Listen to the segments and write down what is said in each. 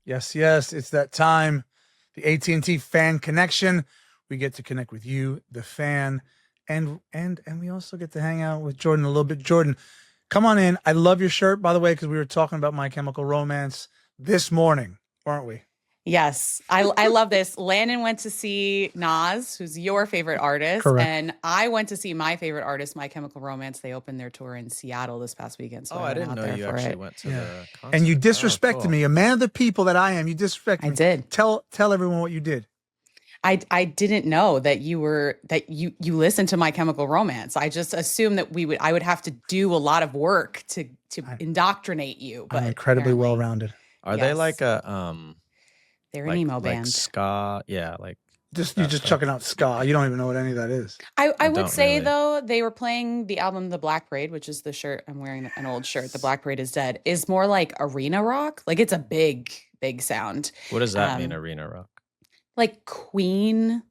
Yes, yes, it's that time. The AT&T Fan Connection. We get to connect with you, the fan, and we also get to hang out with Jordan a little bit. Jordan, come on in. I love your shirt, by the way, because we were talking about My Chemical Romance this morning, weren't we? Yes, I love this. Landon went to see Nas, who's your favorite artist, Correct. and I went to see my favorite artist, My Chemical Romance. They opened their tour in Seattle this past weekend, so I I went didn't out know there you for actually it. went to the concert. And you Oh, disrespected cool. me, a man of the people that I am. You disrespected I me. did. Tell everyone what you did. I didn't know that you listened to My Chemical Romance. I just assumed that I would have to do a lot of work to indoctrinate you. But I'm incredibly apparently- well-rounded. Are they Yes. like a They're an emo like band. ska? Yeah, like You're that just stuff. chucking out ska. You don't even know what any of that is. I would don't say really. though, they were playing the album The Black Parade, which is the shirt I'm wearing, an old shirt. The Black Parade is Dead, is more like arena rock. Like it's a big sound. What does that mean, arena rock? Like Queen.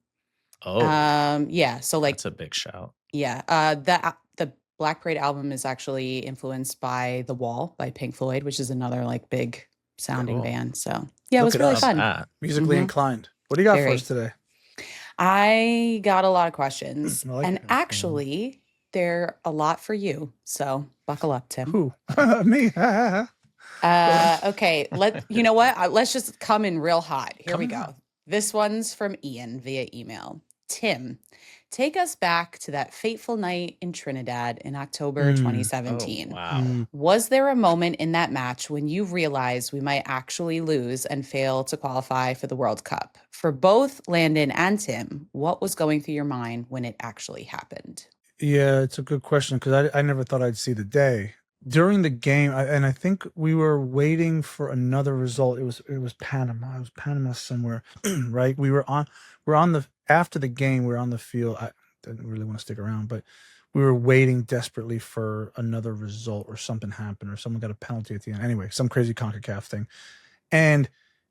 Oh, yeah. So like that's a big shout. Yeah. The Black Parade album is actually influenced by The Wall by Pink Floyd, which is another like big sounding Cool. band. So yeah, it Look was at really us. fun. That. Musically Mhm. inclined. What do you got for Very. us today? I got a lot of questions, I like and it. actually, they're a lot for you. So buckle up, Tim. Who? Me. Okay. You know what? Let's just come in real hot. Here we Come go. on. This one's from Ian via email. Tim, take us back to that fateful night in Trinidad in October 2017. Oh, wow. Was there a moment in that match when you realized we might actually lose and fail to qualify for the World Cup? For both Landon and Tim, what was going through your mind when it actually happened? Yeah, it's a good question because I never thought I'd see the day. During the game, and I think we were waiting for another result. It was Panama. It was Panama somewhere, right? We're on the after the game. We're on the field. I didn't really want to stick around, but we were waiting desperately for another result or something happened or someone got a penalty at the end. Anyway, some crazy CONCACAF thing. And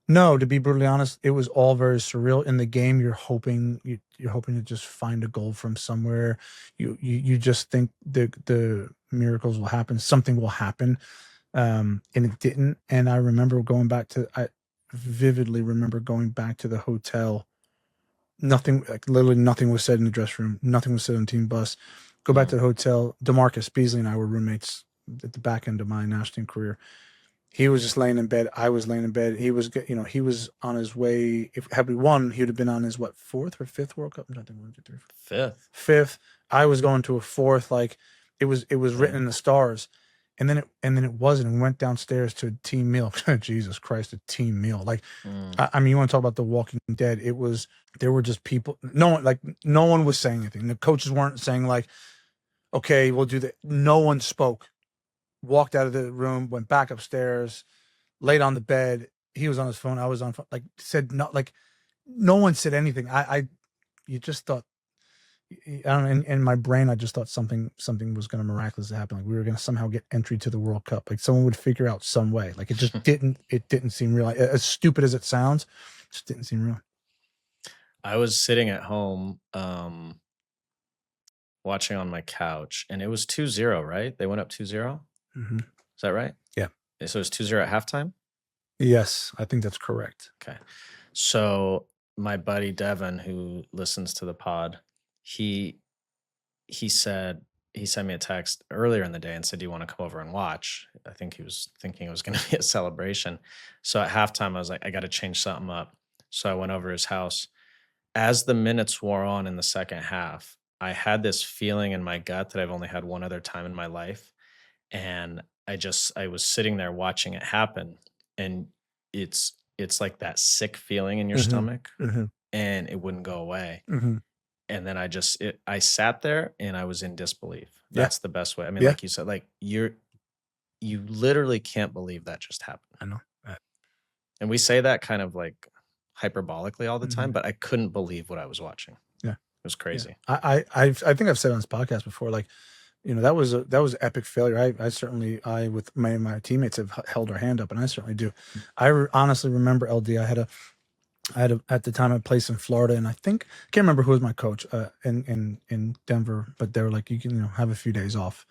no, to be brutally honest, it was all very surreal. In the game, you're hoping to just find a goal from somewhere. You just think the miracles will happen. Something will happen, and it didn't. And I vividly remember going back to the hotel. Nothing, like literally nothing was said in the dressing room. Nothing was said on the team bus. Go back to the hotel. DeMarcus Beasley and I were roommates at the back end of my national team career. He was just laying in bed. I was laying in bed. He was on his way. Had we won, he would have been on his fourth or fifth World Cup. Nothing. 1, 2, 3, 4. Fifth. I was going to a fourth. Like it was written in the stars, and then it wasn't. And we went downstairs to a team meal. Jesus Christ, a team meal. Like I mean, you want to talk about The Walking Dead? There were just people. No one was saying anything. The coaches weren't saying like, okay, we'll do that. No one spoke. Walked out of the room, went back upstairs, laid on the bed. He was on his phone. I was on phone. Like said not like no one said anything. You just thought, I don't know, in my brain, I just thought something was going to miraculously happen. Like we were going to somehow get entry to the World Cup. Like someone would figure out some way. Like it just didn't seem real. As stupid as it sounds, it just didn't seem real. I was sitting at home, watching on my couch, and it was 2-0, right? They went up 2-0. Mm-hmm. Is that right? Yeah. So it was 2-0 at halftime? Yes, I think that's correct. Okay. So my buddy Devin, who listens to the pod, he sent me a text earlier in the day and said, "Do you want to come over and watch?" I think he was thinking it was going to be a celebration. So at halftime, I was like, I got to change something up. So I went over to his house. As the minutes wore on in the second half, I had this feeling in my gut that I've only had one other time in my life. And I was sitting there watching it happen, and it's like that sick feeling in your stomach, and it wouldn't go away. And then I sat there and I was in disbelief. That's the best way. I mean, like you said, like you literally can't believe that just happened. I know. And we say that kind of like hyperbolically all the time, but I couldn't believe what I was watching. Yeah, it was crazy. Yeah. I think I've said on this podcast before, like, that was an epic failure. I certainly with my teammates have held our hand up, and I certainly do. I honestly remember LD. I had at the time a place in Florida, and I can't remember who was my coach in Denver, but they were like, you can have a few days off.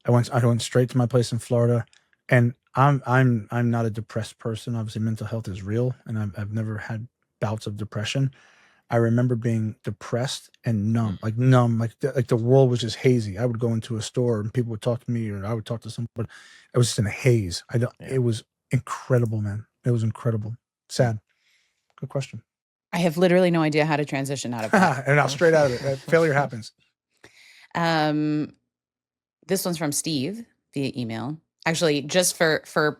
I went straight to my place in Florida, And I'm not a depressed person. Obviously, mental health is real, and I've never had bouts of depression. I remember being depressed and numb, like the world was just hazy. I would go into a store and people would talk to me, or I would talk to someone. It was just in a haze. I don't. Yeah. It was incredible, man. It was incredible. Sad. Good question. I have literally no idea how to transition out of that. And now straight out of it, failure happens. This one's from Steve via email. Actually, just for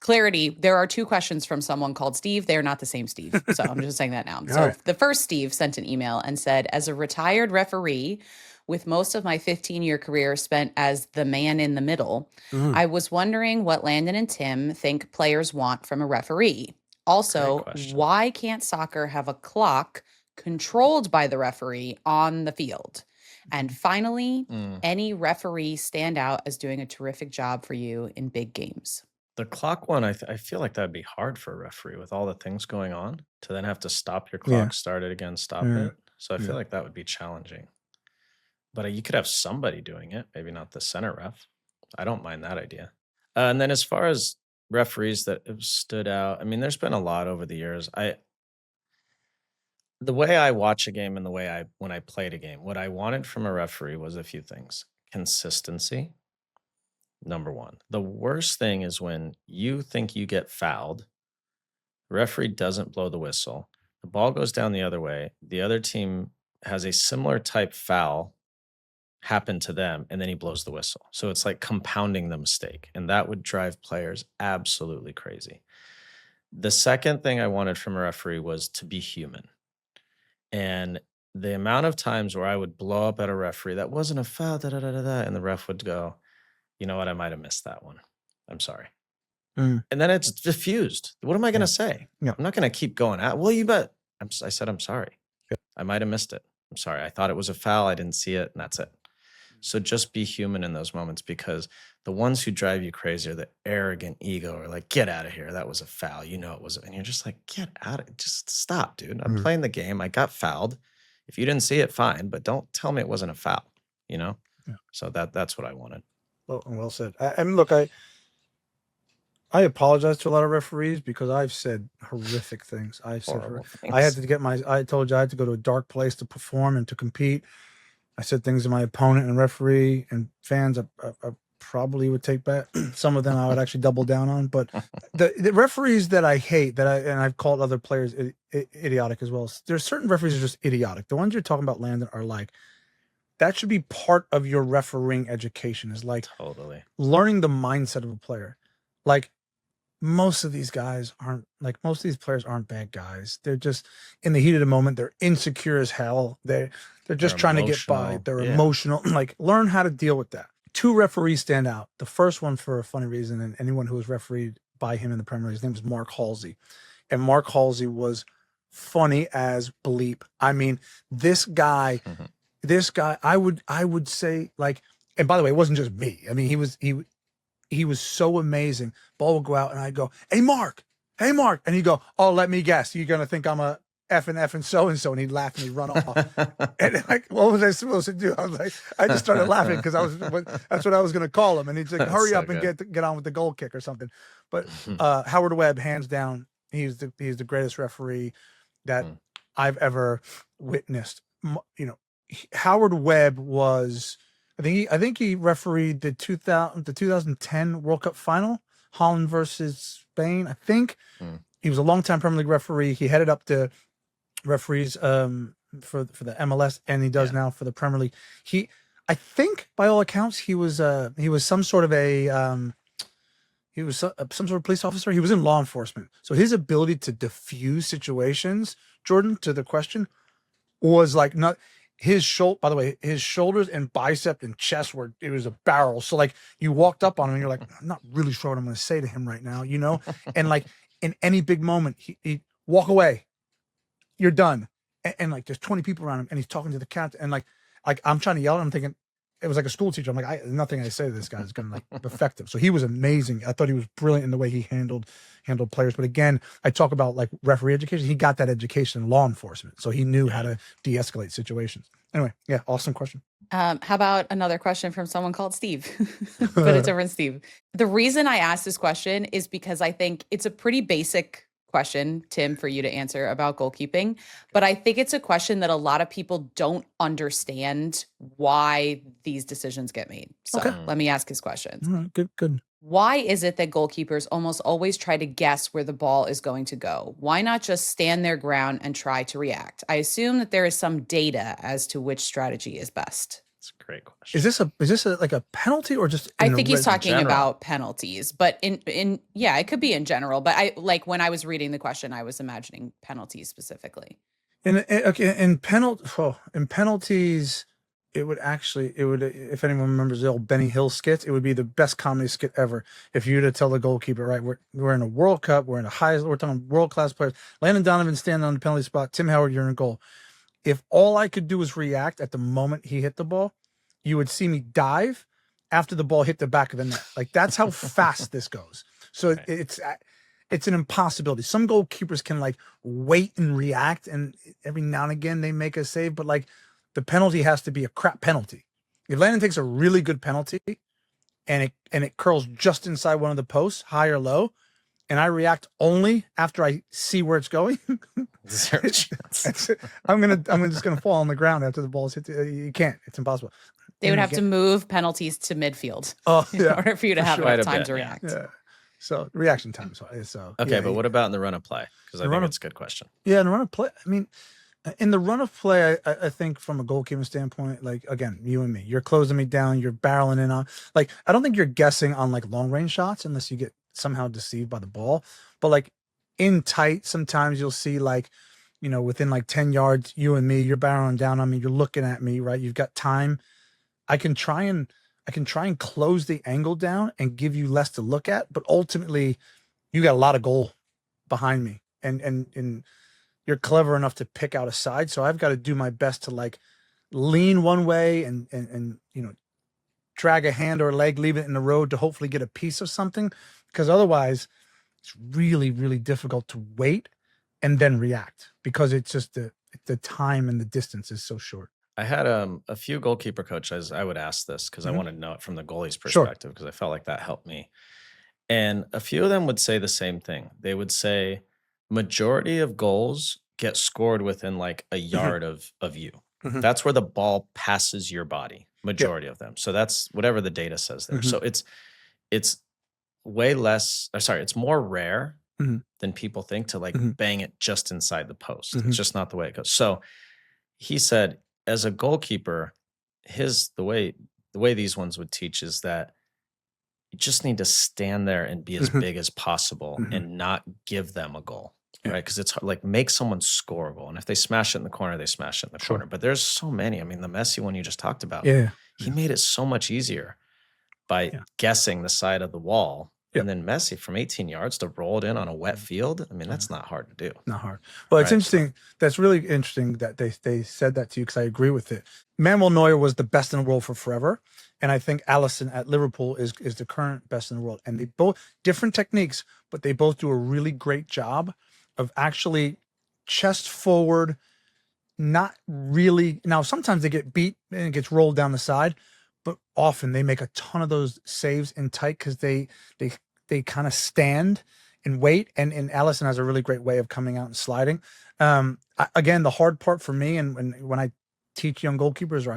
clarity, there are two questions from someone called Steve. They're not the same Steve. So I'm just saying that now. So right. The first Steve sent an email and said, as a retired referee with most of my 15-year career spent as the man in the middle, I was wondering what Landon and Tim think players want from a referee. Also, why can't soccer have a clock controlled by the referee on the field? And finally, any referee stand out as doing a terrific job for you in big games? The clock one, I feel like that'd be hard for a referee with all the things going on to then have to stop your clock, start it again, stop it. So I feel like that would be challenging. But you could have somebody doing it, maybe not the center ref. I don't mind that idea. And then as far as referees that have stood out, I mean, there's been a lot over the years. The way I watch a game and the way when I played a game, what I wanted from a referee was a few things. Consistency, number one. The worst thing is when you think you get fouled, the referee doesn't blow the whistle, the ball goes down the other way, the other team has a similar type foul happen to them, and then he blows the whistle. So it's like compounding the mistake, and that would drive players absolutely crazy. The second thing I wanted from a referee was to be human. And the amount of times where I would blow up at a referee that wasn't a foul, and the ref would go, you know what, I might have missed that one. I'm sorry. And then it's diffused. What am I going to say? I'm not going to keep going out. Well, you bet. I said, I'm sorry. I might have missed it. I'm sorry. I thought it was a foul. I didn't see it, and that's it. So just be human in those moments, because the ones who drive you crazy are the arrogant ego, or like, get out of here. That was a foul. You know it was. And you're just like, get out of it. Just stop, dude. I'm playing the game. I got fouled. If you didn't see it, fine. But don't tell me it wasn't a foul, you know? Yeah. So that's what I wanted. Well said. I mean, look, I apologize to a lot of referees because I've said horrific things. I've said things. I had to get I told you I had to go to a dark place to perform and to compete. I said things to my opponent and referee and fans. I probably would take back. Some of them I would actually double down on. But the referees that I hate, and I've called other players idiotic as well. There's certain referees that are just idiotic. The ones you're talking about, Landon, are like, that should be part of your refereeing education, is like totally learning the mindset of a player. Like, most of these players aren't bad guys. They're just in the heat of the moment. They're insecure as hell. They're just trying to get by. They're emotional. Like, learn how to deal with that. Two referees stand out. The first one, for a funny reason, and anyone who was refereed by him in the Premier League, his name is Mark Halsey. And Mark Halsey was funny as bleep. I mean, this guy, I would say, like, and by the way, it wasn't just me. I mean, he was so amazing. Ball would go out and I'd go, hey, Mark. And he'd go, oh, let me guess. You're going to think I'm a effing so-and-so. And he'd laugh and he'd run off. And like, what was I supposed to do? I was like, I just started laughing because that's what I was going to call him. And he'd like, hurry up and get on with the goal kick or something. But Howard Webb, hands down, he's the greatest referee that I've ever witnessed. You know, Howard Webb was, I think he refereed the 2010 World Cup final, Holland versus Spain. I think he was a longtime Premier League referee. He headed up the referees for the MLS, and he does now for the Premier League. I think, by all accounts, he was some sort of some sort of police officer. He was in law enforcement, so his ability to diffuse situations, Jordan, to the question, was like not. By the way, his shoulders and bicep and chest it was a barrel. So like, you walked up on him and you're like, I'm not really sure what I'm going to say to him right now, you know? And like, in any big moment, he walk away, you're done. And like, there's 20 people around him and he's talking to the captain. And like I'm trying to yell at him, thinking, it was like a school teacher. I'm like, nothing I say to this guy is going to like affect him. So he was amazing. I thought he was brilliant in the way he handled players. But again, I talk about like referee education. He got that education in law enforcement, so he knew how to de-escalate situations. Anyway, yeah, awesome question. How about another question from someone called Steve, but a different Steve? The reason I asked this question is because I think it's a pretty basic question, Tim, for you to answer about goalkeeping. But I think it's a question that a lot of people don't understand why these decisions get made. So let me ask his questions. All right, good. Why is it that goalkeepers almost always try to guess where the ball is going to go? Why not just stand their ground and try to react? I assume that there is some data as to which strategy is best. That's a great question. Is this like a penalty or just? I think he's talking about penalties, but in yeah, it could be in general. But I like when I was reading the question, I was imagining penalties specifically. In penalties, it would if anyone remembers the old Benny Hill skits, it would be the best comedy skit ever. If you were to tell the goalkeeper, right, we're in a World Cup, we're talking world class players. Landon Donovan standing on the penalty spot, Tim Howard, you're in goal. If all I could do was react at the moment he hit the ball, you would see me dive after the ball hit the back of the net. Like that's how fast this goes. So it's an impossibility. Some goalkeepers can like wait and react, and every now and again they make a save, but like the penalty has to be a crap penalty. If Landon takes a really good penalty and it curls just inside one of the posts, high or low, and I react only after I see where it's going, I'm just gonna fall on the ground after the ball is hit. You can't. It's impossible. They would have to move penalties to midfield in order for you to have enough time to react. Yeah. So reaction time. So okay, but what about in the run of play? Because I think it's a good question. Yeah, in the run of play. I mean, in the run of play, I think from a goalkeeping standpoint, like again, you and me, you're closing me down, you're barreling in on. Like I don't think you're guessing on like long range shots unless you get somehow deceived by the ball. But like in tight, sometimes you'll see like, within like 10 yards, you and me, you're barreling down on me, you're looking at me, right? You've got time. I can try and close the angle down and give you less to look at, but ultimately you got a lot of goal behind me. And you're clever enough to pick out a side. So I've got to do my best to like lean one way and drag a hand or a leg, leave it in the road to hopefully get a piece of something. Because otherwise it's really, really difficult to wait and then react because it's just the time and the distance is so short. I had a few goalkeeper coaches. I would ask this because I wanted to know it from the goalie's perspective because I felt like that helped me. And a few of them would say the same thing. They would say majority of goals get scored within like a yard of you. That's where the ball passes your body, majority of them. So that's whatever the data says there. So it's way less, it's more rare than people think to like bang it just inside the post. It's just not the way it goes. So he said, as a goalkeeper, the way these ones would teach is that you just need to stand there and be as big as possible and not give them a goal, right? Because it's like make someone score a goal, and if they smash it in the corner, they smash it in the corner. But there's so many. I mean, the Messi one you just talked about, he made it so much easier by guessing the side of the wall. And then Messi from 18 yards to roll it in on a wet field. I mean, that's not hard to do. Not hard. Well, it's interesting. That's really interesting that they said that to you because I agree with it. Manuel Neuer was the best in the world for forever. And I think Alisson at Liverpool is the current best in the world. And they both, different techniques, but they both do a really great job of actually chest forward, not really. Now, sometimes they get beat and it gets rolled down the side. But often they make a ton of those saves in tight because they kind of stand and wait. And Alisson has a really great way of coming out and sliding. Again, the hard part for me, and when I teach young goalkeepers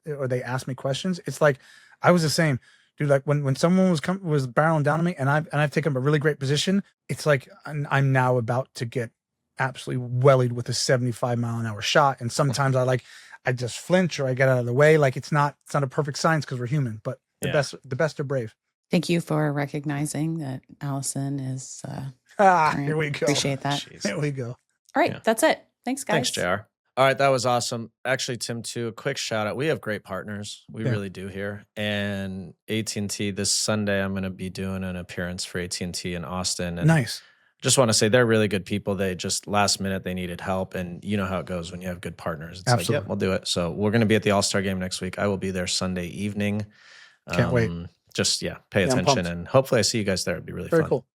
or they ask me questions, it's like I was the same, dude. Like when someone was barreling down on me and I've taken a really great position, it's like I'm now about to get absolutely wellied with a 75-mile-an-hour shot, and sometimes I just flinch or I get out of the way. Like it's not a perfect science because we're human, but the best are brave. Thank you for recognizing that Alisson is. Here we go. Appreciate that. Jeez. Here we go. All right, that's it. Thanks, guys. Thanks, JR. All right, that was awesome. Actually, Tim, too, a quick shout out. We have great partners. We really do here. And AT&T, this Sunday, I'm going to be doing an appearance for AT&T in Austin. And nice. just want to say they're really good people. They just last minute they needed help, and you know how it goes when you have good partners. It's like, Absolutely. yep, we'll do it. So we're going to be at the All-Star game next week. I will be there Sunday evening. Can't wait. Just pay Yeah, I'm attention, pumped. and hopefully I see you guys there. It'd be really Very fun. cool.